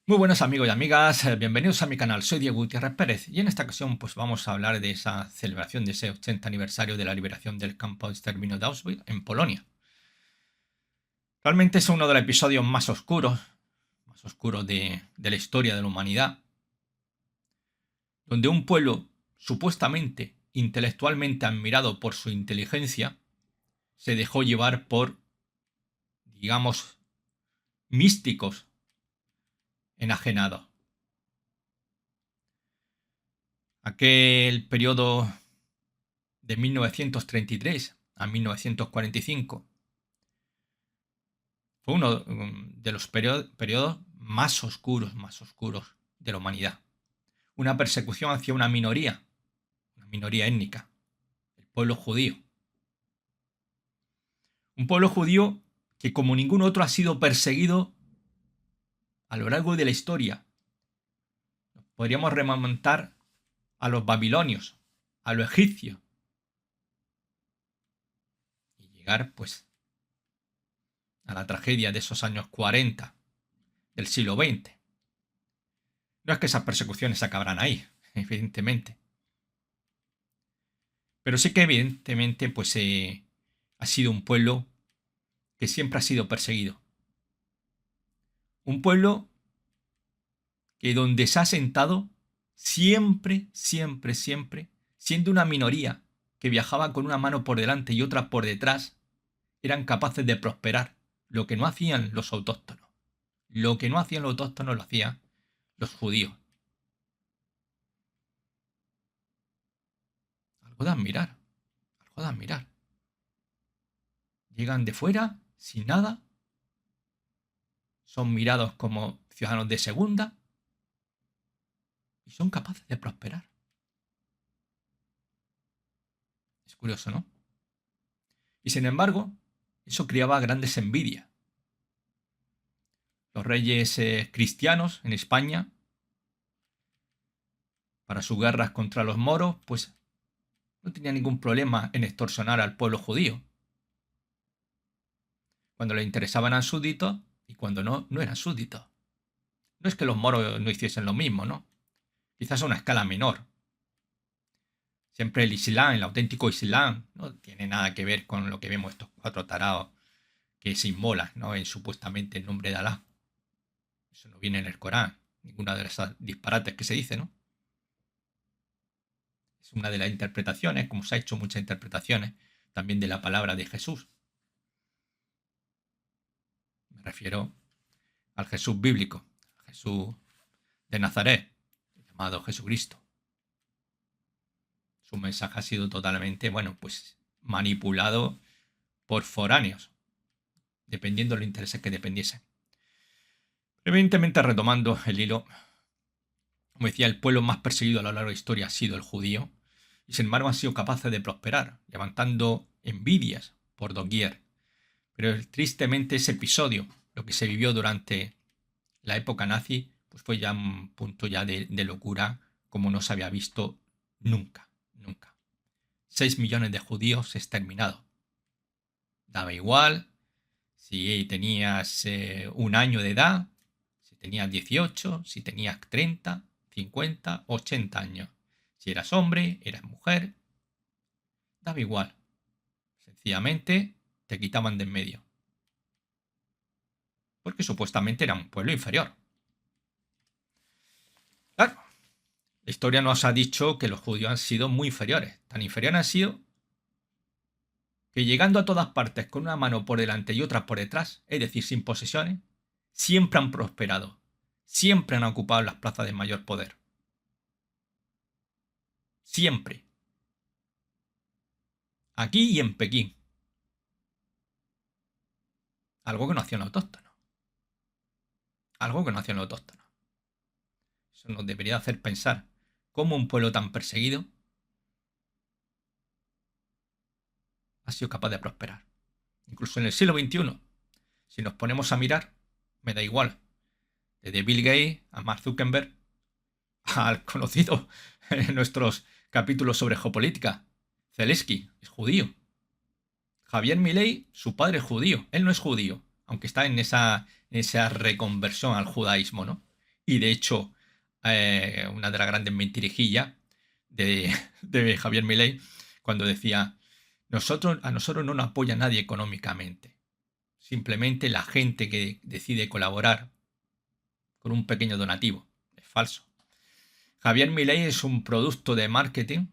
Muy buenos amigos y amigas, bienvenidos a mi canal, soy Diego Gutiérrez Pérez y en esta ocasión pues vamos a hablar de esa celebración de ese 80 aniversario de la liberación del campo de exterminio de Auschwitz en Polonia. Realmente es uno de los episodios más oscuros de la historia de la humanidad, donde un pueblo supuestamente intelectualmente admirado por su inteligencia se dejó llevar por, digamos, místicos enajenados. Aquel periodo de 1933 a 1945 fue uno de los periodos más oscuros de la humanidad. Una persecución hacia una minoría étnica, el pueblo judío. Un pueblo judío que como ningún otro ha sido perseguido a lo largo de la historia. Podríamos remontar a los babilonios, a los egipcios, y llegar pues a la tragedia de esos años 40 del siglo XX. No es que esas persecuciones acabarán ahí, evidentemente. Pero sí que evidentemente pues ha sido un pueblo que siempre ha sido perseguido. Un pueblo que donde se ha sentado siempre, siendo una minoría que viajaba con una mano por delante y otra por detrás, eran capaces de prosperar. Lo que no hacían los autóctonos. Lo que no hacían los autóctonos lo hacían los judíos. Algo de admirar. Algo de admirar. Llegan de fuera, sin nada. Son mirados como ciudadanos de segunda. Y son capaces de prosperar. Es curioso, ¿no? Y sin embargo, eso creaba grandes envidias. Los reyes cristianos en España, para sus guerras contra los moros, pues no tenían ningún problema en extorsionar al pueblo judío. Cuando le interesaban eran súbditos y cuando no, no eran súbditos. No es que los moros no hiciesen lo mismo, ¿no? Quizás a una escala menor. Siempre el Islam, el auténtico Islam, no tiene nada que ver con lo que vemos estos cuatro tarados que se inmolan, ¿no? En supuestamente el nombre de Alá. Eso no viene en el Corán, ninguna de esas disparates que se dice, ¿no? Es una de las interpretaciones, como se ha hecho muchas interpretaciones, también de la palabra de Jesús. Me refiero al Jesús bíblico, Jesús de Nazaret, llamado Jesucristo. Su mensaje ha sido totalmente, bueno, pues manipulado por foráneos, dependiendo de los intereses que dependiesen. Evidentemente, retomando el hilo, como decía, el pueblo más perseguido a lo largo de la historia ha sido el judío, y sin embargo han sido capaces de prosperar, levantando envidias por doquier. Pero tristemente ese episodio, lo que se vivió durante la época nazi, pues fue ya un punto ya de locura como no se había visto nunca, nunca. 6 millones de judíos exterminados. Daba igual si tenías un año de edad, si tenías 18, si tenías 30, 50, 80 años. Si eras hombre, eras mujer, daba igual. Sencillamente te quitaban de en medio. Porque supuestamente era un pueblo inferior. Claro, la historia nos ha dicho que los judíos han sido muy inferiores. Tan inferiores han sido que llegando a todas partes con una mano por delante y otra por detrás, es decir, sin posesiones, siempre han prosperado. Siempre han ocupado las plazas de mayor poder. Siempre. Aquí y en Pekín. Algo que no hacían los autóctonos. Algo que no hacían los autóctonos. Eso nos debería hacer pensar cómo un pueblo tan perseguido ha sido capaz de prosperar. Incluso en el siglo XXI, si nos ponemos a mirar, me da igual. Desde Bill Gates a Mark Zuckerberg, al conocido en nuestros capítulos sobre geopolítica, Zelensky, es judío. Javier Milei, su padre es judío. Él no es judío, aunque está en esa reconversión al judaísmo, ¿no? Y de hecho, una de las grandes mentirijillas de Javier Milei, cuando decía, a nosotros no nos apoya nadie económicamente. Simplemente la gente que decide colaborar con un pequeño donativo. Es falso. Javier Milei es un producto de marketing.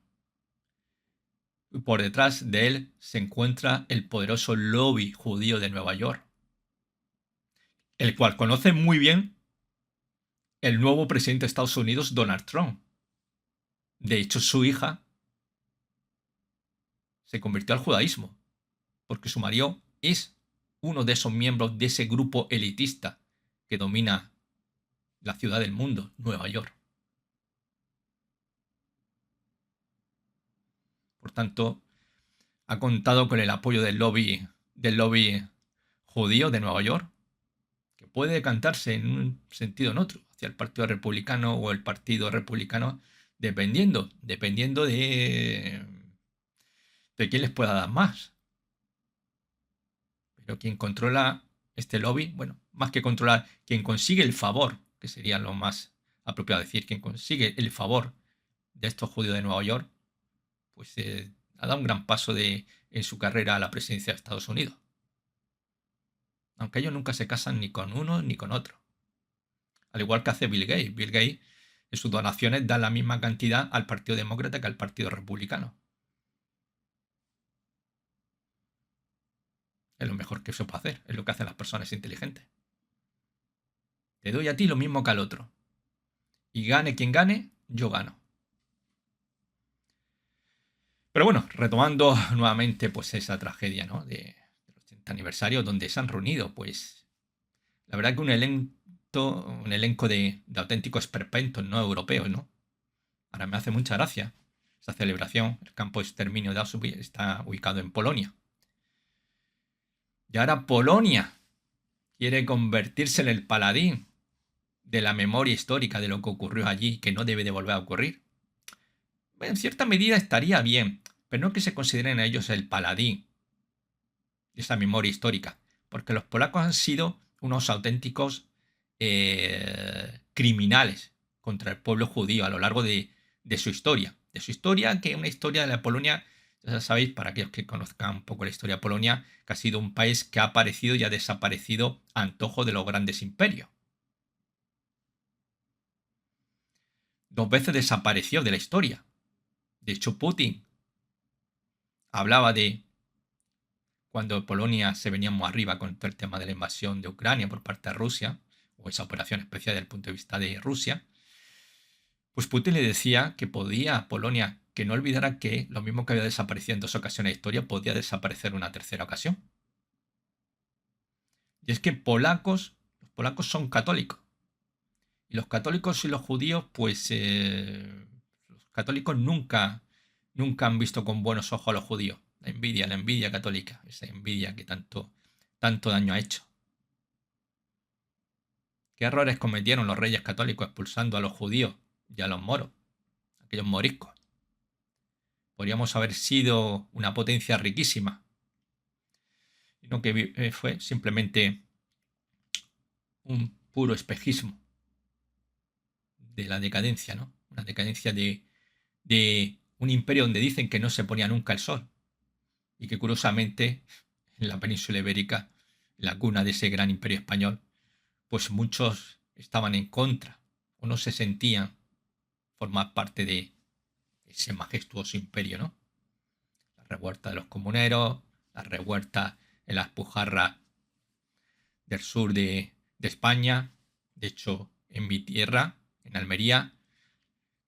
Por detrás de él se encuentra el poderoso lobby judío de Nueva York, el cual conoce muy bien el nuevo presidente de Estados Unidos, Donald Trump. De hecho, su hija se convirtió al judaísmo, porque su marido es uno de esos miembros de ese grupo elitista que domina la ciudad del mundo, Nueva York. Por tanto, ha contado con el apoyo del lobby judío de Nueva York, que puede decantarse en un sentido o en otro, hacia el Partido Republicano o el Partido Republicano, dependiendo de quién les pueda dar más. Pero quien controla este lobby, bueno, más que controlar, quien consigue el favor, que sería lo más apropiado decir, quien consigue el favor de estos judíos de Nueva York, pues ha dado un gran paso en su carrera a la presidencia de Estados Unidos. Aunque ellos nunca se casan ni con uno ni con otro. Al igual que hace Bill Gates. Bill Gates en sus donaciones da la misma cantidad al Partido Demócrata que al Partido Republicano. Es lo mejor que se puede hacer, es lo que hacen las personas inteligentes. Te doy a ti lo mismo que al otro. Y gane quien gane, yo gano. Pero bueno, retomando nuevamente pues esa tragedia, ¿no? Del 80 aniversario, donde se han reunido, pues la verdad que un elenco de auténticos esperpentos, ¿no? Europeos, ¿no? Ahora me hace mucha gracia esa celebración. El campo de exterminio de Auschwitz está ubicado en Polonia. Y ahora Polonia quiere convertirse en el paladín de la memoria histórica de lo que ocurrió allí, que no debe de volver a ocurrir. En cierta medida estaría bien, pero no que se consideren a ellos el paladín de esa memoria histórica, porque los polacos han sido unos auténticos criminales contra el pueblo judío a lo largo de su historia. De su historia, que es una historia de la Polonia, ya sabéis, para aquellos que conozcan un poco la historia de Polonia, que ha sido un país que ha aparecido y ha desaparecido a antojo de los grandes imperios. 2 veces desapareció de la historia. De hecho, Putin hablaba de cuando Polonia se venía muy arriba con todo el tema de la invasión de Ucrania por parte de Rusia, o esa operación especial desde el punto de vista de Rusia, pues Putin le decía que podía a Polonia que no olvidara que lo mismo que había desaparecido en 2 ocasiones de historia, podía desaparecer en una tercera ocasión. Y es que los polacos son católicos. Y los católicos y los judíos, pues los católicos nunca han visto con buenos ojos a los judíos. La envidia católica, esa envidia que tanto daño ha hecho. ¿Qué errores cometieron los reyes católicos expulsando a los judíos y a los moros, aquellos moriscos? Podríamos haber sido una potencia riquísima, sino que fue simplemente un puro espejismo de la decadencia, ¿no? Una decadencia de un imperio donde dicen que no se ponía nunca el sol y que curiosamente en la península ibérica, la cuna de ese gran imperio español, pues muchos estaban en contra o no se sentían formar parte de ese majestuoso imperio, ¿no? La revuelta de los comuneros, la revuelta en las Alpujarras del sur de España, de hecho en mi tierra, en Almería,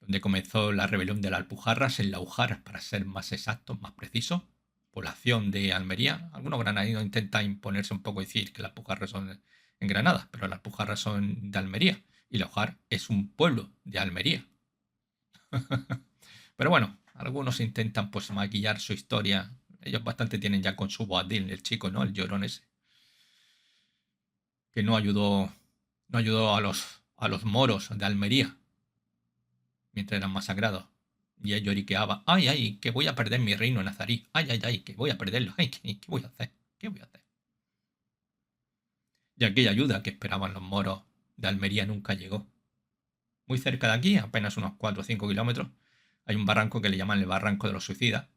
donde comenzó la rebelión de las Alpujarras, en Laujar, para ser más exactos, más precisos, población de Almería. Algunos granadinos intentan imponerse un poco y decir que las Alpujarras son en Granada, pero las Alpujarras son de Almería y Laujar es un pueblo de Almería. Pero bueno, algunos intentan pues maquillar su historia. Ellos bastante tienen ya con su Boabdil, el chico, ¿no? El llorón ese. Que no ayudó a los moros de Almería mientras eran masacrados. Y él lloriqueaba, ay, ay, que voy a perder mi reino nazarí, ay, ay, ay, que voy a perderlo, ay, ¿qué voy a hacer? ¿Qué voy a hacer? Y aquella ayuda que esperaban los moros de Almería nunca llegó. muy cerca de aquí, apenas unos 4 o 5 kilómetros, hay un barranco que le llaman el Barranco de los Suicidas,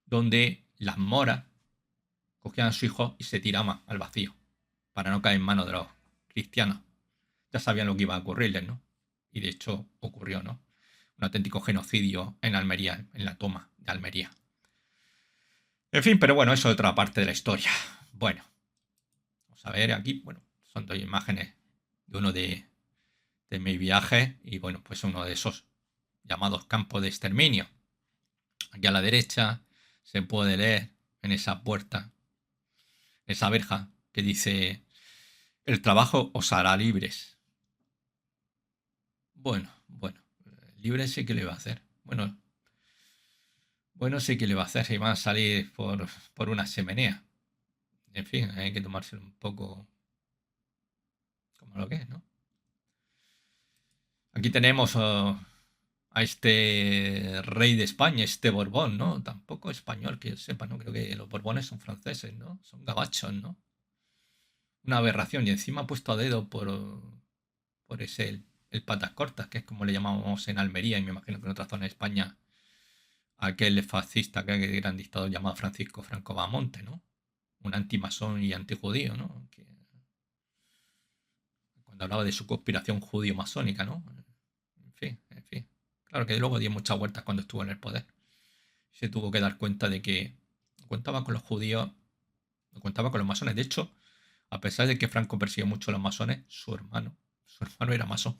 donde las moras cogían a su hijo y se tiraban al vacío para no caer en manos de los cristianos. Ya sabían lo que iba a ocurrirles, ¿no? Y de hecho ocurrió, ¿no? Un auténtico genocidio en Almería, en la toma de Almería. En fin, pero bueno, eso es otra parte de la historia. Bueno, vamos a ver aquí, bueno, son dos imágenes de uno de mis viajes y bueno, pues uno de esos llamados campos de exterminio. Aquí a la derecha se puede leer en esa puerta, esa verja, que dice: el trabajo os hará libres. Bueno, libre sí que le va a hacer. Bueno, sí que le va a hacer. Si van a salir por una chimenea. En fin, hay que tomárselo un poco como lo que es, ¿no? Aquí tenemos a este rey de España, este Borbón, ¿no? Tampoco español, que yo sepa, ¿no? Creo que los Borbones son franceses, ¿no? Son gabachos, ¿no? Una aberración. Y encima ha puesto a dedo por ese, el patas cortas, que es como le llamamos en Almería, y me imagino que en otra zona de España, aquel fascista, aquel gran dictador llamado Francisco Franco Bahamonte, ¿no? Un antimasón y antijudío, ¿no? Que, cuando hablaba de su conspiración judío-masónica, ¿no? En fin, en fin. Claro que luego dio muchas vueltas cuando estuvo en el poder. Se tuvo que dar cuenta de que no contaba con los judíos, no contaba con los masones. De hecho, a pesar de que Franco persiguió mucho a los masones, su hermano era masón.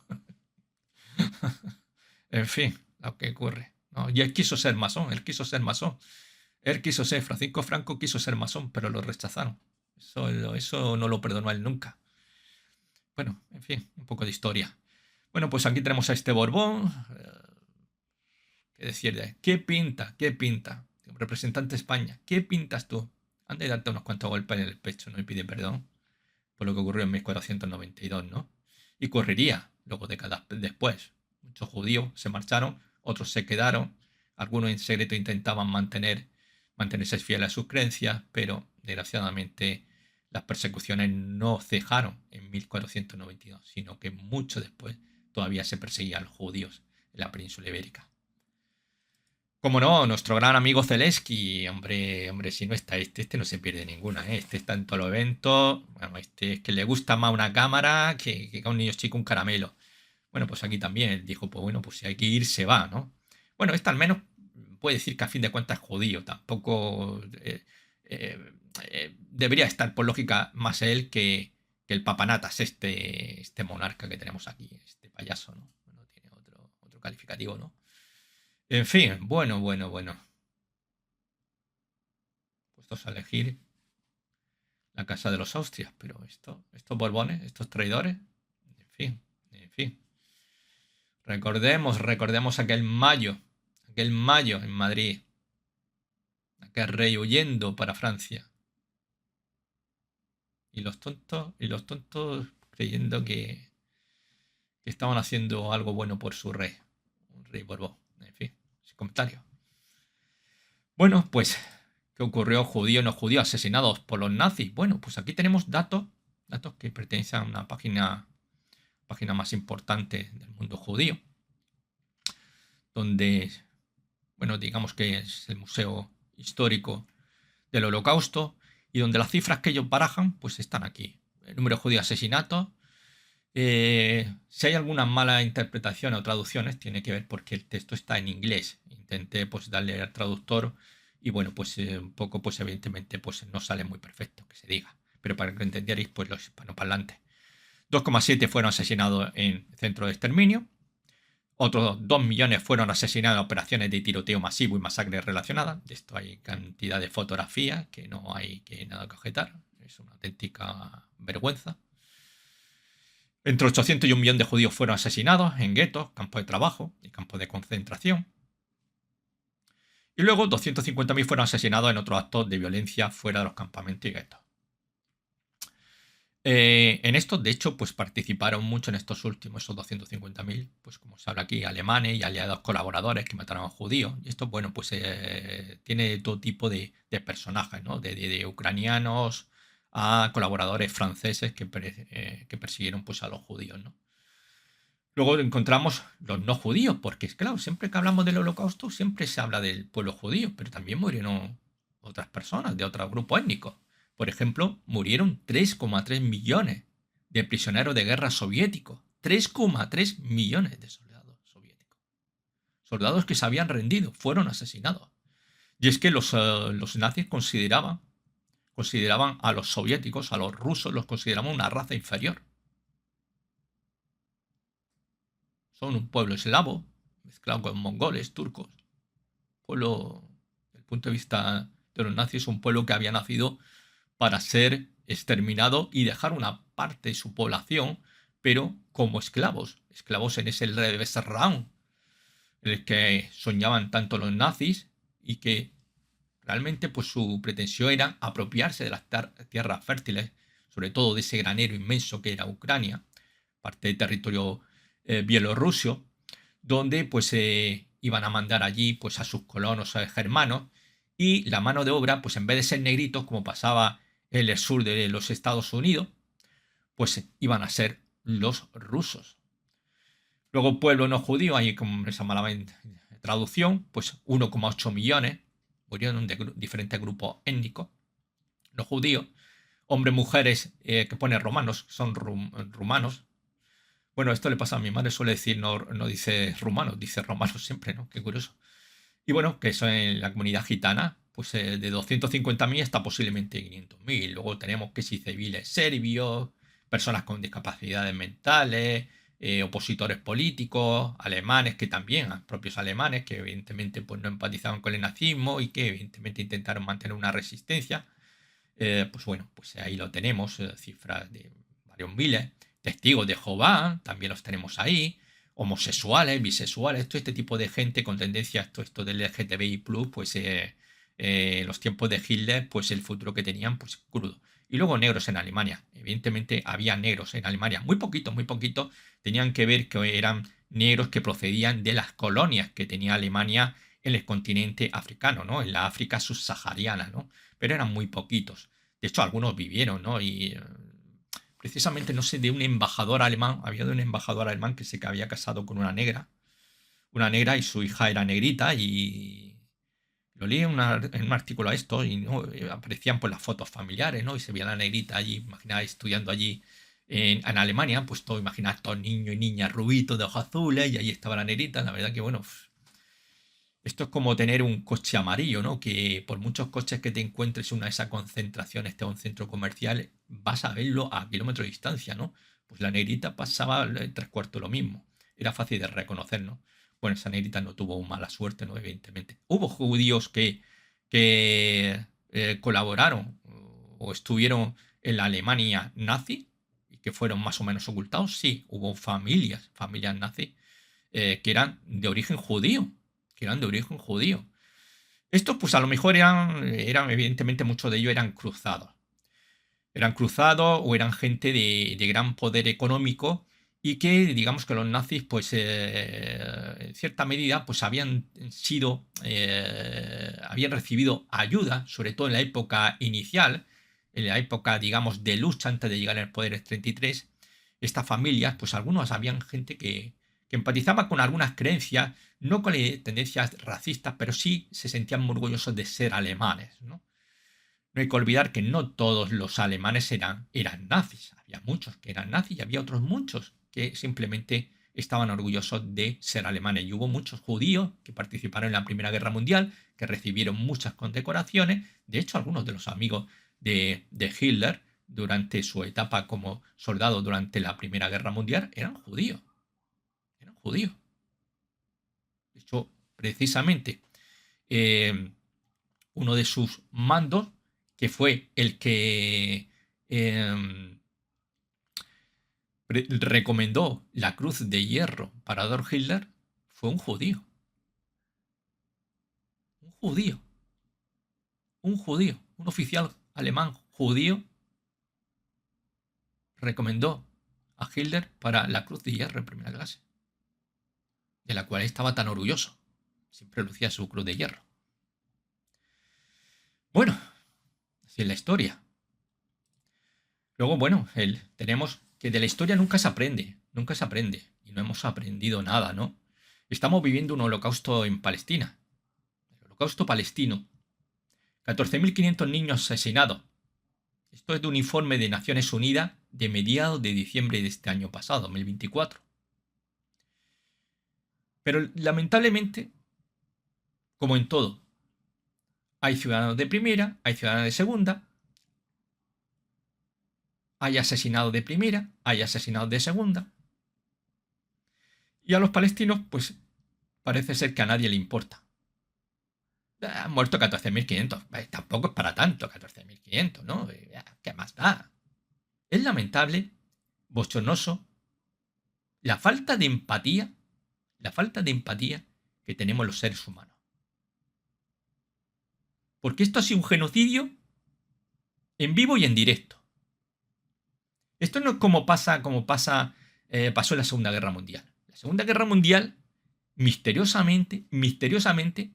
En fin, lo que ocurre, ¿no? Y él quiso ser masón, él quiso ser masón. Él quiso ser, Francisco Franco quiso ser masón, pero lo rechazaron. Eso no lo perdonó a él nunca. Bueno, en fin, un poco de historia. Bueno, pues aquí tenemos a este Borbón. ¿Qué decir? ¿Qué pinta? ¿Qué pinta? Representante de España, ¿qué pintas tú? Anda y darte unos cuantos golpes en el pecho, ¿no? Y pide perdón por lo que ocurrió en 1492, ¿no? Y correría luego décadas después. Muchos judíos se marcharon, otros se quedaron, algunos en secreto intentaban mantenerse fieles a sus creencias, pero desgraciadamente las persecuciones no cejaron en 1492, sino que mucho después todavía se perseguía a los judíos en la península ibérica. Como no, nuestro gran amigo Zelensky, hombre, si no está este no se pierde ninguna, ¿eh? Este está en todos los eventos, bueno, este es que le gusta más una cámara que a un niño chico un caramelo. Bueno, pues aquí también dijo, pues bueno, pues si hay que ir, se va, ¿no? Bueno, este al menos puede decir que a fin de cuentas es judío, tampoco debería estar por lógica más él que el papanatas, este monarca que tenemos aquí, este payaso, ¿no? No tiene otro calificativo, ¿no? En fin, bueno. Puestos a elegir la casa de los Austrias, pero estos Borbones, estos traidores, en fin. Recordemos aquel mayo en Madrid, aquel rey huyendo para Francia. Y los tontos creyendo que estaban haciendo algo bueno por su rey, un rey Borbón. En fin, sin comentario. Bueno, pues, ¿qué ocurrió? Judíos, no judíos, asesinados por los nazis. Bueno, pues aquí tenemos datos que pertenecen a una página más importante del mundo judío, donde, bueno, digamos que es el museo histórico del Holocausto, y donde las cifras que ellos barajan, pues están aquí. El número de judíos asesinatos. Si hay alguna mala interpretación o traducciones, tiene que ver porque el texto está en inglés. Intenté pues darle al traductor y bueno, pues un poco, pues evidentemente pues no sale muy perfecto, que se diga. Pero para que lo entendierais, pues los hispanoparlantes. 2,7 fueron asesinados en centro de exterminio. Otros 2 millones fueron asesinados en operaciones de tiroteo masivo y masacres relacionadas. De esto hay cantidad de fotografías que no hay nada que objetar. Es una auténtica vergüenza. Entre 800 y 1 millón de judíos fueron asesinados en guetos, campos de trabajo y campos de concentración. Y luego 250.000 fueron asesinados en otros actos de violencia fuera de los campamentos y guetos. En estos, de hecho, pues participaron mucho en estos últimos, esos 250.000, pues como se habla aquí, alemanes y aliados colaboradores que mataron a judíos. Y esto, bueno, pues tiene todo tipo de personajes, ¿no? De ucranianos a colaboradores franceses que persiguieron pues a los judíos, ¿no? Luego encontramos los no judíos, porque es claro, siempre que hablamos del holocausto, siempre se habla del pueblo judío, pero también murieron otras personas de otro grupo étnico. Por ejemplo, murieron 3,3 millones de prisioneros de guerra soviéticos. 3,3 millones de soldados soviéticos. Soldados que se habían rendido, fueron asesinados. Y es que los nazis consideraban a los soviéticos, a los rusos, los consideraban una raza inferior. Son un pueblo eslavo, mezclado con mongoles, turcos. Pueblo, desde el punto de vista de los nazis, un pueblo que había nacido para ser exterminado y dejar una parte de su población, pero como esclavos. Esclavos en ese Lebensraum, en el que soñaban tanto los nazis y que realmente pues su pretensión era apropiarse de las tierras fértiles, sobre todo de ese granero inmenso que era Ucrania, parte del territorio bielorruso, donde pues iban a mandar allí pues a sus colonos germanos, y la mano de obra, pues en vez de ser negritos, como pasaba en el sur de los Estados Unidos, pues iban a ser los rusos. Luego pueblo no judío, ahí como esa mala traducción, pues 1,8 millones, murieron de diferentes grupos étnicos, no judíos, hombres, mujeres, que pone romanos, son rumanos. Bueno, esto le pasa a mi madre, suele decir, no dice rumanos, dice romanos siempre, ¿no? Qué curioso. Y bueno, que eso en la comunidad gitana, pues de 250.000 hasta posiblemente 500.000. Luego tenemos que si civiles serbios, personas con discapacidades mentales, opositores políticos, alemanes que también, propios alemanes, que evidentemente pues, no empatizaban con el nazismo y que evidentemente intentaron mantener una resistencia. Pues bueno, pues ahí lo tenemos, cifras de varios miles. Testigos de Jehová, también los tenemos ahí. Homosexuales, bisexuales, todo este tipo de gente con tendencias, todo esto del LGTBI+, pues los tiempos de Hitler, pues el futuro que tenían, pues crudo. Y luego negros en Alemania. Evidentemente había negros en Alemania, muy poquito, tenían que ver que eran negros que procedían de las colonias que tenía Alemania en el continente africano, ¿no? En la África subsahariana, ¿no? Pero eran muy poquitos. De hecho, algunos vivieron, ¿no? Y precisamente, no sé, de un embajador alemán, había de un embajador alemán que se había casado con una negra y su hija era negrita y lo leí en un artículo a esto y ¿no? Aparecían pues las fotos familiares, ¿no? Y se veía la negrita allí, imaginad, estudiando allí en Alemania, pues todo, imaginad, todos niños y niñas rubitos de ojos azules y ahí estaba la negrita, la verdad que bueno... Esto es como tener un coche amarillo, ¿no? Que por muchos coches que te encuentres en una de esas concentraciones de un centro comercial, vas a verlo a kilómetros de distancia, ¿no? Pues la negrita pasaba 3/4 lo mismo. Era fácil de reconocer, ¿no? Bueno, esa negrita no tuvo mala suerte, ¿no? Evidentemente. Hubo judíos que colaboraron o estuvieron en la Alemania nazi y que fueron más o menos ocultados. Sí, hubo familias nazis que eran de origen judío Estos, pues a lo mejor eran evidentemente, muchos de ellos eran cruzados. Eran cruzados o eran gente de gran poder económico y que, digamos que los nazis, pues en cierta medida, pues habían recibido ayuda, sobre todo en la época inicial, en la época, digamos, de lucha antes de llegar al poder en 33. Estas familias, pues algunos habían gente que empatizaba con algunas creencias, no con tendencias racistas, pero sí se sentían muy orgullosos de ser alemanes, ¿no? No hay que olvidar que no todos los alemanes eran nazis. Había muchos que eran nazis y había otros muchos que simplemente estaban orgullosos de ser alemanes. Y hubo muchos judíos que participaron en la Primera Guerra Mundial, que recibieron muchas condecoraciones. De hecho, algunos de los amigos de Hitler durante su etapa como soldado durante la Primera Guerra Mundial eran judíos. De hecho, precisamente, uno de sus mandos, que fue el que recomendó la Cruz de Hierro para Adolf Hitler, fue un judío. Un oficial alemán judío recomendó a Hitler para la Cruz de Hierro en primera clase, de la cual estaba tan orgulloso. Siempre lucía su Cruz de Hierro. Bueno, así es la historia. Luego, bueno, tenemos que de la historia nunca se aprende, no hemos aprendido nada, ¿no? Estamos viviendo un holocausto en Palestina. El holocausto palestino. 14.500 niños asesinados. Esto es de un informe de Naciones Unidas de mediados de diciembre de este año pasado, 2024. Pero lamentablemente, como en todo, hay ciudadanos de primera, hay ciudadanos de segunda, hay asesinados de primera, hay asesinados de segunda. Y a los palestinos, pues parece ser que a nadie le importa. Han muerto 14.500. Tampoco es para tanto, 14.500, ¿no? ¿Qué más da? Es lamentable, bochornoso, la falta de empatía que tenemos los seres humanos. Porque esto ha sido un genocidio en vivo y en directo. Esto no es pasó en la Segunda Guerra Mundial. La Segunda Guerra Mundial, misteriosamente,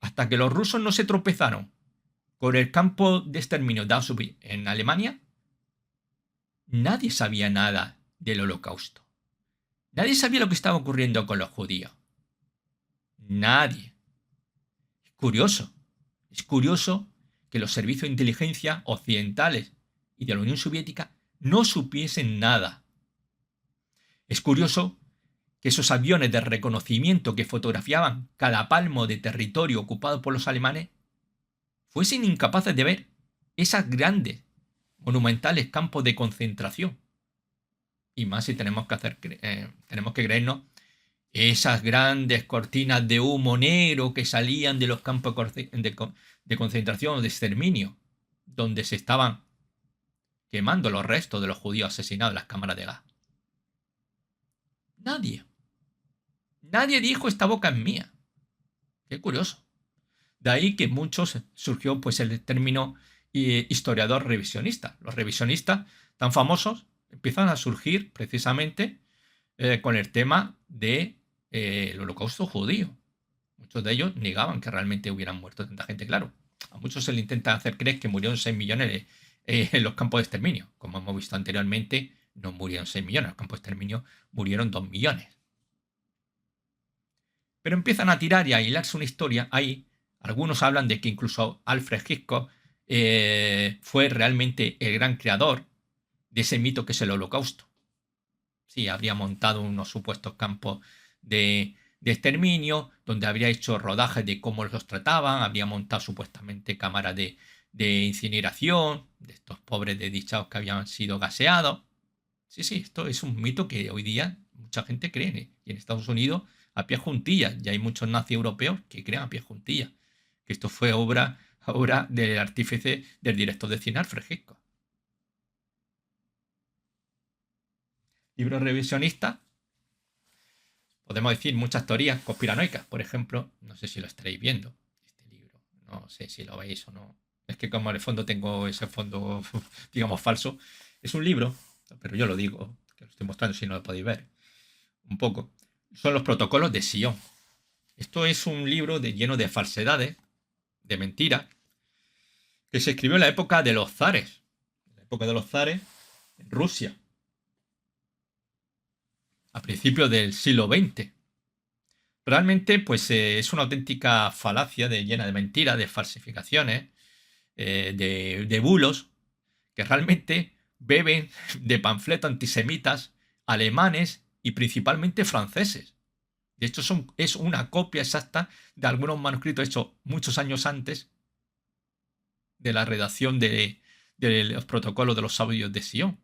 hasta que los rusos no se tropezaron con el campo de exterminio de Auschwitz en Alemania, nadie sabía nada del Holocausto. Nadie sabía lo que estaba ocurriendo con los judíos. Nadie. Es curioso que los servicios de inteligencia occidentales y de la Unión Soviética no supiesen nada. Es curioso que esos aviones de reconocimiento que fotografiaban cada palmo de territorio ocupado por los alemanes fuesen incapaces de ver esas grandes, monumentales campos de concentración. Y más si tenemos que creernos esas grandes cortinas de humo negro que salían de los campos de concentración o de exterminio, donde se estaban quemando los restos de los judíos asesinados en las cámaras de gas. Nadie dijo esta boca es mía. Qué curioso. De ahí que muchos surgió pues el término historiador revisionista. Los revisionistas tan famosos empiezan a surgir precisamente con el tema del holocausto judío. Muchos de ellos negaban que realmente hubieran muerto tanta gente, claro. A muchos se le intenta hacer creer que murieron 6 millones en los campos de exterminio. Como hemos visto anteriormente, no murieron 6 millones, en los campos de exterminio murieron 2 millones. Pero empiezan a tirar y a hilarse una historia ahí. Algunos hablan de que incluso Alfred Hitchcock fue realmente el gran creador de ese mito que es el Holocausto. Sí, habría montado unos supuestos campos de exterminio, donde habría hecho rodajes de cómo los trataban, habría montado supuestamente cámaras de incineración, de estos pobres desdichados que habían sido gaseados. Sí, esto es un mito que hoy día mucha gente cree. Y en Estados Unidos, a pie juntillas, ya hay muchos nazis europeos que creen a pie juntillas que esto fue obra del artífice del director de cine Alfred Hitchcock. Libros revisionistas. Podemos decir muchas teorías conspiranoicas. Por ejemplo, no sé si lo estaréis viendo, este libro. No sé si lo veis o no. Es que como en el fondo tengo ese fondo, digamos, falso. Es un libro, pero yo lo digo, que lo estoy mostrando si no lo podéis ver. Un poco. Son los protocolos de Sion. Esto es un libro lleno de falsedades, de mentiras, que se escribió en la época de los zares. En la época de los zares, en Rusia. A principios del siglo XX. Realmente, pues es una auténtica falacia llena de mentiras, de falsificaciones, de bulos, que realmente beben de panfletos antisemitas alemanes y principalmente franceses. De hecho, es una copia exacta de algunos manuscritos hechos muchos años antes de la redacción de los protocolos de los sabios de Sion.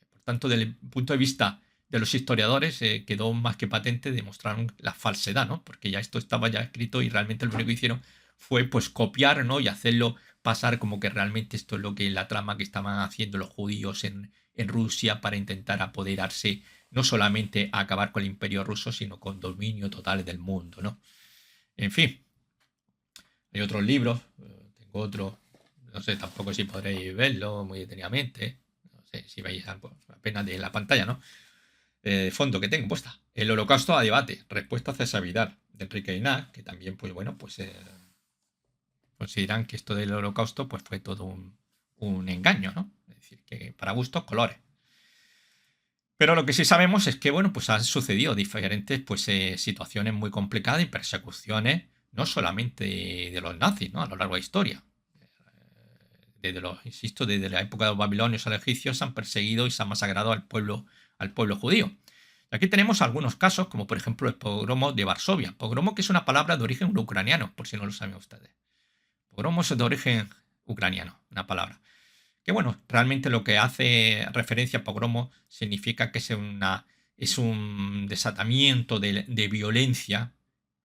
Por tanto, desde el punto de vista de los historiadores, quedó más que patente, demostraron la falsedad, ¿no? Porque ya esto estaba ya escrito y realmente lo único que hicieron fue pues copiar, ¿no? Y hacerlo pasar como que realmente esto es lo que la trama que estaban haciendo los judíos en Rusia para intentar apoderarse, no solamente a acabar con el imperio ruso, sino con dominio total del mundo, ¿no? En fin, hay otros libros, tengo otro, no sé tampoco si podréis verlo muy detenidamente, no sé si veis apenas de la pantalla, ¿no? De fondo que tengo puesta. El Holocausto a debate, respuesta a César Vidal, de Enrique Inás, que también, pues bueno, pues consideran que esto del Holocausto pues fue todo un engaño, ¿no? Es decir, que para gustos colores. Pero lo que sí sabemos es que, bueno, pues han sucedido diferentes pues, situaciones muy complicadas y persecuciones, no solamente de los nazis, ¿no? A lo largo de la historia. Insisto, desde la época de los babilonios a los egipcios se han perseguido y se han masacrado al pueblo judío. Y aquí tenemos algunos casos, como por ejemplo el pogromo de Varsovia. Pogromo, que es una palabra de origen ucraniano, por si no lo saben ustedes. Pogromo es de origen ucraniano, una palabra. Que bueno, realmente lo que hace referencia a pogromo significa que es un desatamiento de violencia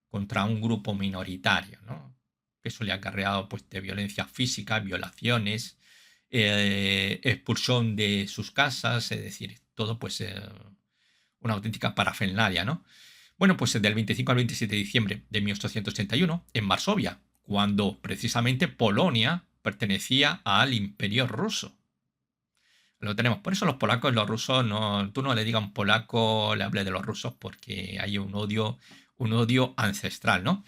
contra un grupo minoritario, ¿no? Que eso le ha acarreado pues, de violencia física, violaciones, expulsión de sus casas, es decir, todo pues una auténtica parafernalia, ¿no? Bueno, pues del 25 al 27 de diciembre de 1881, en Varsovia, cuando precisamente Polonia pertenecía al Imperio Ruso. Lo tenemos. Por eso los polacos y los rusos, no, tú no le digas a un polaco, le hable de los rusos, porque hay un odio ancestral, ¿no?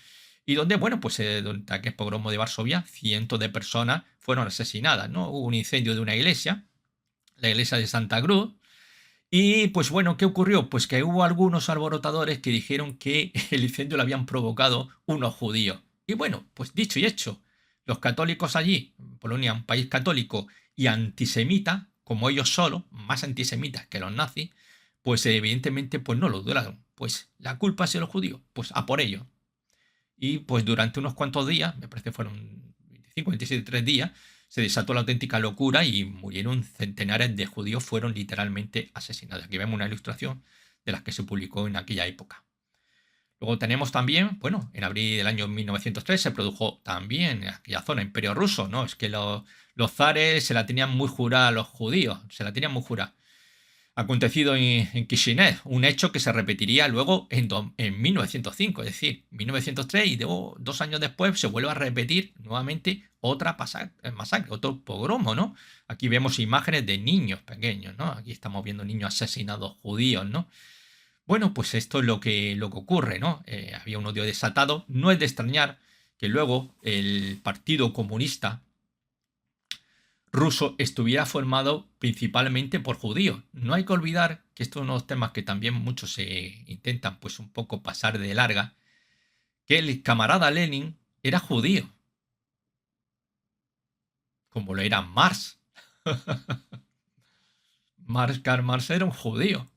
Y donde, bueno, pues durante aquel pogromo de Varsovia, cientos de personas fueron asesinadas, ¿no? Hubo un incendio de una iglesia, la iglesia de Santa Cruz, y pues bueno, ¿qué ocurrió? Pues que hubo algunos alborotadores que dijeron que el incendio lo habían provocado unos judíos. Y bueno, pues dicho y hecho, los católicos allí, en Polonia, un país católico y antisemita, como ellos solos, más antisemitas que los nazis, pues evidentemente pues no lo dudaron. Pues la culpa es de los judíos, pues a por ello. Y pues durante unos cuantos días, me parece que fueron 25, 27, 3 días, se desató la auténtica locura y murieron centenares de judíos, fueron literalmente asesinados. Aquí vemos una ilustración de las que se publicó en aquella época. Luego tenemos también, bueno, en abril del año 1903 se produjo también en aquella zona, Imperio Ruso, ¿no? Es que los zares se la tenían muy jurada a los judíos, se la tenían muy jurada. Acontecido en Kishinev, un hecho que se repetiría luego en 1905, es decir, 1903 y luego 2 años después se vuelve a repetir nuevamente otra masacre, otro pogromo, ¿no? Aquí vemos imágenes de niños pequeños, ¿no? Aquí estamos viendo niños asesinados judíos, ¿no? Bueno, pues esto es lo que ocurre, ¿no? Había un odio desatado. No es de extrañar que luego el Partido Comunista ruso estuviera formado principalmente por judíos. No hay que olvidar que estos son unos temas que también muchos se intentan pues un poco pasar de larga, que el camarada Lenin era judío, como lo era Marx. Karl Marx era un judío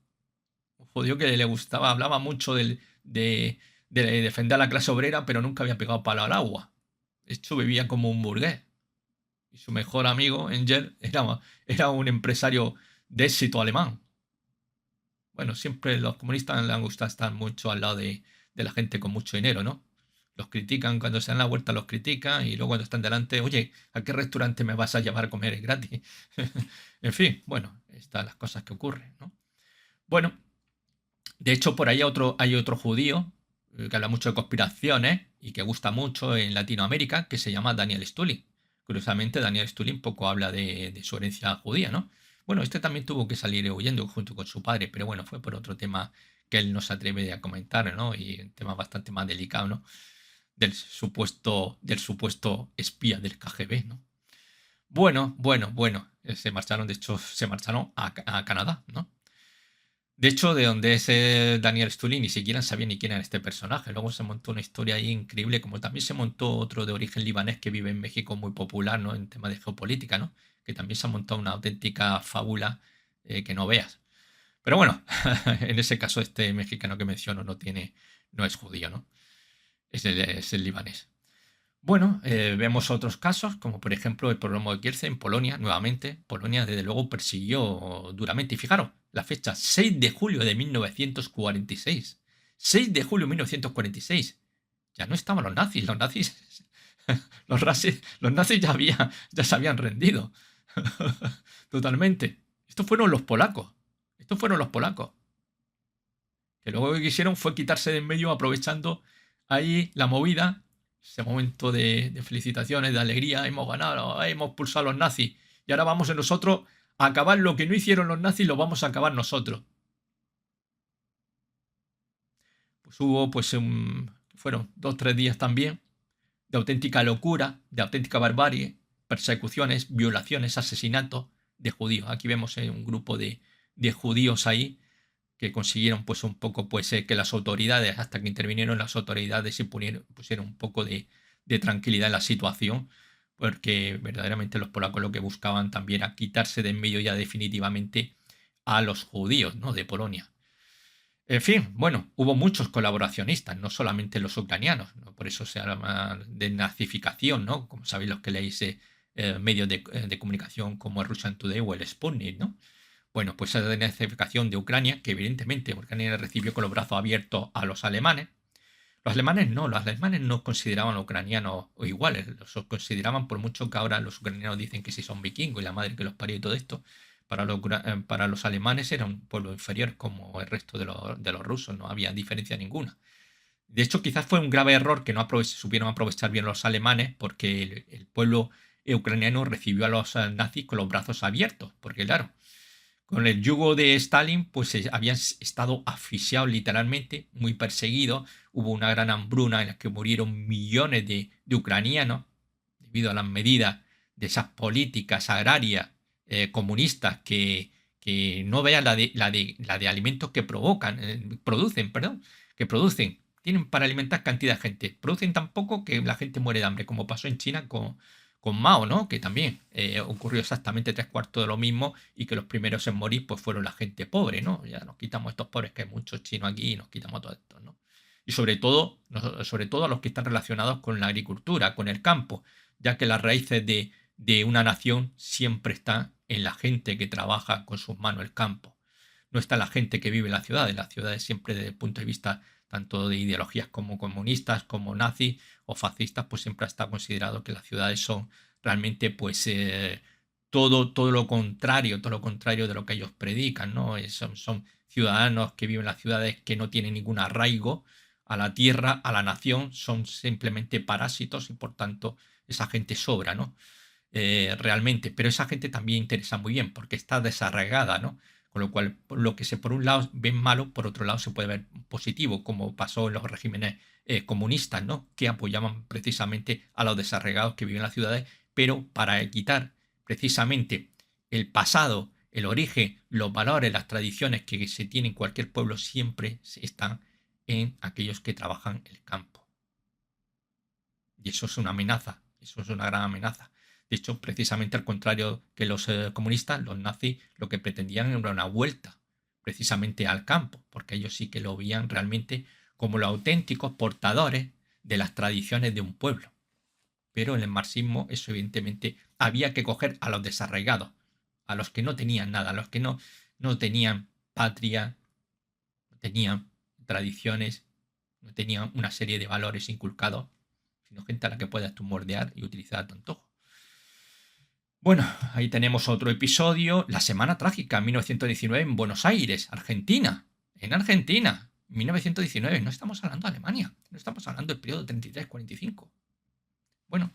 que le gustaba, hablaba mucho de defender a la clase obrera, pero nunca había pegado palo al agua. De hecho, vivía como un burgués. Y su mejor amigo, Engel, era un empresario de éxito alemán. Bueno, siempre los comunistas les gusta estar mucho al lado de la gente con mucho dinero, ¿no? Los critican cuando se dan la vuelta, los critican y luego cuando están delante, oye, ¿a qué restaurante me vas a llevar a comer gratis? En fin, bueno, estas las cosas que ocurren, ¿no? Bueno, de hecho, por ahí hay otro judío que habla mucho de conspiraciones y que gusta mucho en Latinoamérica, que se llama Daniel Stulin. Curiosamente, Daniel Stulin poco habla de su herencia judía, ¿no? Bueno, este también tuvo que salir huyendo junto con su padre, pero bueno, fue por otro tema que él no se atreve a comentar, ¿no? Y un tema bastante más delicado, ¿no? Del supuesto espía del KGB, ¿no? Bueno, se marcharon, de hecho, se marcharon a Canadá, ¿no? De hecho, de donde es Daniel Stulin, ni siquiera sabía ni quién era este personaje. Luego se montó una historia ahí increíble, como también se montó otro de origen libanés que vive en México muy popular, ¿no? En tema de geopolítica, ¿no? Que también se ha montado una auténtica fábula que no veas. Pero bueno, en ese caso este mexicano que menciono no es judío, ¿no? Es el libanés. Bueno, vemos otros casos, como por ejemplo el pogromo de Kielce en Polonia, nuevamente. Polonia, desde luego, persiguió duramente. Y fijaros, la fecha, 6 de julio de 1946. 6 de julio de 1946. Ya no estaban los nazis. Los nazis ya se habían rendido. Totalmente. Estos fueron los polacos. Estos fueron los polacos. Que luego lo que quisieron fue quitarse de en medio aprovechando ahí la movida, ese momento de felicitaciones, de alegría, hemos ganado, hemos pulsado a los nazis y ahora vamos nosotros a acabar lo que no hicieron los nazis, lo vamos a acabar nosotros. Pues hubo, fueron 2 o 3 días también de auténtica locura, de auténtica barbarie, persecuciones, violaciones, asesinatos de judíos. Aquí vemos un grupo de judíos ahí que consiguieron pues un poco pues que las autoridades, hasta que intervinieron las autoridades y pusieron un poco de tranquilidad en la situación, porque verdaderamente los polacos lo que buscaban también era quitarse de en medio ya definitivamente a los judíos, ¿no?, de Polonia. En fin, bueno, hubo muchos colaboracionistas, no solamente los ucranianos, ¿no? Por eso se habla de nazificación, ¿no? Como sabéis los que leéis medios de comunicación como el Russian Today o el Sputnik, ¿no? Bueno, pues esa denazificación de Ucrania, que evidentemente Ucrania recibió con los brazos abiertos a los alemanes. Los alemanes no consideraban a los ucranianos iguales, los consideraban, por mucho que ahora los ucranianos dicen que sí son vikingos y la madre que los parió y todo esto, para los alemanes era un pueblo inferior como el resto de los rusos, no había diferencia ninguna. De hecho, quizás fue un grave error que no supieron aprovechar bien los alemanes, porque el pueblo ucraniano recibió a los nazis con los brazos abiertos, porque claro, con el yugo de Stalin, pues habían estado asfixiados literalmente, muy perseguidos. Hubo una gran hambruna en la que murieron millones de ucranianos debido a las medidas de esas políticas agrarias comunistas que no vean la de alimentos que producen, perdón, que producen. Tienen para alimentar cantidad de gente. Producen tan poco que la gente muere de hambre, como pasó en China con Mao, ¿no? Que también ocurrió exactamente 3/4 de lo mismo y que los primeros en morir pues fueron la gente pobre, ¿no? Ya nos quitamos estos pobres, que hay muchos chinos aquí, y nos quitamos todo esto, ¿no? Y sobre todo a los que están relacionados con la agricultura, con el campo, ya que las raíces de una nación siempre están en la gente que trabaja con sus manos el campo. No está la gente que vive en las ciudades siempre desde el punto de vista tanto de ideologías como comunistas, como nazis o fascistas, pues siempre está considerado que las ciudades son realmente pues todo lo contrario de lo que ellos predican, ¿no? Son ciudadanos que viven en las ciudades que no tienen ningún arraigo a la tierra, a la nación, son simplemente parásitos y por tanto esa gente sobra, ¿no? Realmente, pero esa gente también interesa muy bien porque está desarraigada, ¿no? Con lo cual, lo que por un lado ven malo, por otro lado se puede ver positivo, como pasó en los regímenes comunistas, ¿no? Que apoyaban precisamente a los desarraigados que viven en las ciudades, pero para quitar precisamente el pasado, el origen, los valores, las tradiciones que se tienen en cualquier pueblo siempre están en aquellos que trabajan el campo. Y eso es una amenaza, eso es una gran amenaza. De hecho, precisamente al contrario que los comunistas, los nazis lo que pretendían era una vuelta precisamente al campo, porque ellos sí que lo veían realmente como los auténticos portadores de las tradiciones de un pueblo. Pero en el marxismo eso evidentemente había que coger a los desarraigados, a los que no tenían nada, a los que no tenían patria, no tenían tradiciones, no tenían una serie de valores inculcados, sino gente a la que puedas tú mordear y utilizar a tu antojo. Bueno, ahí tenemos otro episodio. La Semana Trágica, 1919, en Buenos Aires, Argentina. En Argentina, 1919. No estamos hablando de Alemania, no estamos hablando del periodo 33-45. Bueno,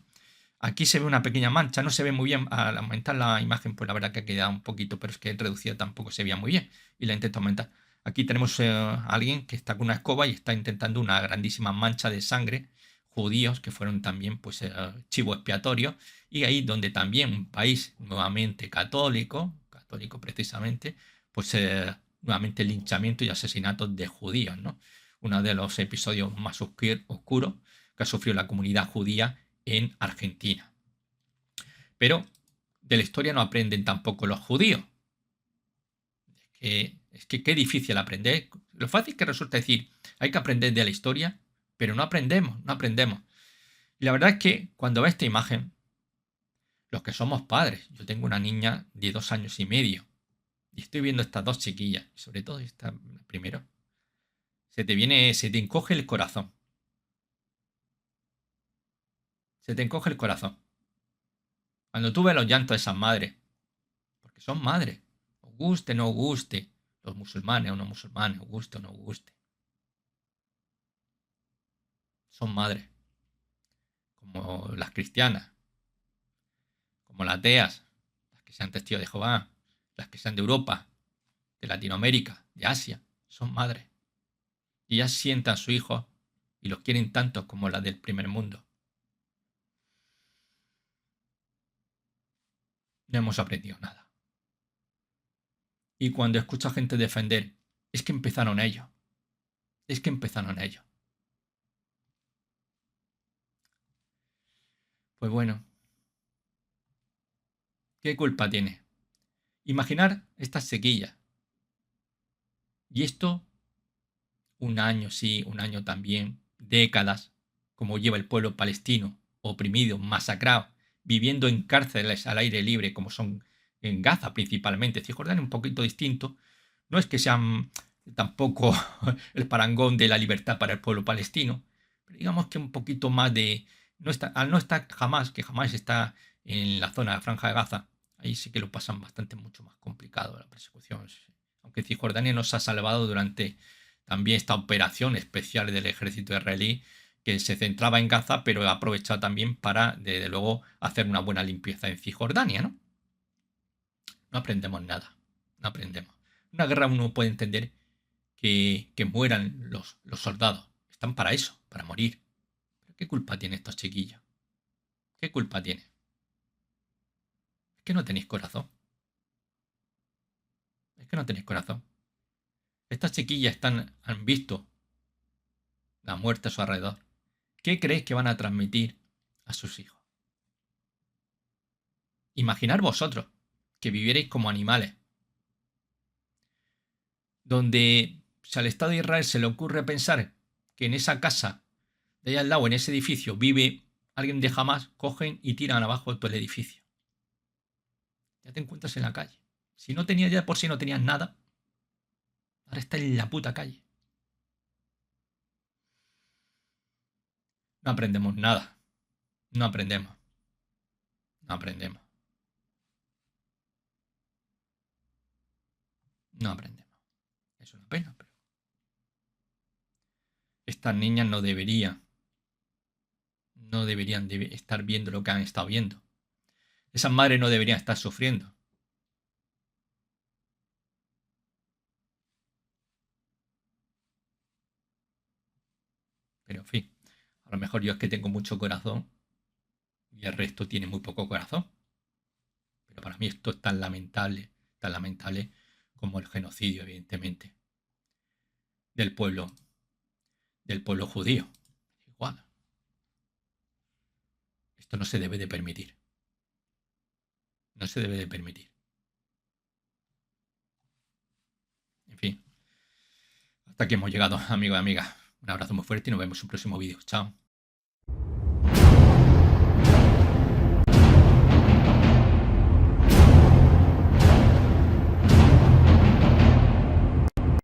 aquí se ve una pequeña mancha, no se ve muy bien. Al aumentar la imagen, pues la verdad que ha quedado un poquito, pero es que reducida tampoco se veía muy bien. Y la intento aumentar. Aquí tenemos a alguien que está con una escoba y está intentando una grandísima mancha de sangre, judíos que fueron también pues chivo expiatorio, y ahí donde también un país nuevamente católico precisamente, pues nuevamente linchamiento y asesinatos de judíos, ¿no? Uno de los episodios más oscuros que ha sufrido la comunidad judía en Argentina. Pero de la historia no aprenden tampoco los judíos. Es que qué difícil aprender. Lo fácil que resulta decir, hay que aprender de la historia, pero no aprendemos, no aprendemos. Y la verdad es que cuando ves esta imagen, los que somos padres, yo tengo una niña de 2 años y medio, y estoy viendo estas dos chiquillas, y sobre todo esta primero, se te encoge el corazón. Se te encoge el corazón. Cuando tú ves los llantos de esas madres, porque son madres, os guste o no os guste, los musulmanes o no musulmanes, os guste o no os guste, son madres, como las cristianas, como las ateas, las que sean testigos de Jehová, las que sean de Europa, de Latinoamérica, de Asia, son madres. Y ellas sientan a su hijo y los quieren tanto como las del primer mundo. No hemos aprendido nada. Y cuando escucho a gente defender Es que empezaron ellos. Es que empezaron ellos. Pues bueno, ¿qué culpa tiene? Imaginar estas sequías. Y esto, un año sí, un año también, décadas, como lleva el pueblo palestino, oprimido, masacrado, viviendo en cárceles al aire libre, como son en Gaza principalmente. Cisjordania un poquito distinto. No es que sean tampoco el parangón de la libertad para el pueblo palestino, pero digamos que un poquito más de... No está, al no estar jamás, que jamás está en la zona de la Franja de Gaza, ahí sí que lo pasan bastante mucho más complicado la persecución. Aunque Cisjordania nos ha salvado durante también esta operación especial del ejército israelí que se centraba en Gaza, pero ha aprovechado también para, desde luego, hacer una buena limpieza en Cisjordania, ¿no? No aprendemos nada, no aprendemos. Una guerra uno puede entender que mueran los soldados. Están para eso, para morir. ¿Pero qué culpa tienen estos chiquillos? ¿Qué culpa tienen? Es que no tenéis corazón. Es que no tenéis corazón. Estas chiquillas han visto la muerte a su alrededor. ¿Qué creéis que van a transmitir a sus hijos? Imaginar vosotros que vivierais como animales, donde si al Estado de Israel se le ocurre pensar que en esa casa de allá al lado, en ese edificio, vive alguien de Hamas, cogen y tiran abajo todo el edificio. Ya te encuentras en la calle. Si no tenías ya por sí no tenías nada, ahora está en la puta calle. No aprendemos nada. No aprendemos. No aprendemos. No aprendemos. Es una pena, pero estas niñas no deberían estar viendo lo que han estado viendo. Esas madres no deberían estar sufriendo. Pero en fin, a lo mejor yo es que tengo mucho corazón y el resto tiene muy poco corazón. Pero para mí esto es tan lamentable como el genocidio, evidentemente, del pueblo, del pueblo judío. Igual, esto no se debe de permitir. No se debe de permitir. En fin, hasta aquí hemos llegado, amigos y amigas. Un abrazo muy fuerte y nos vemos en un próximo vídeo. Chao.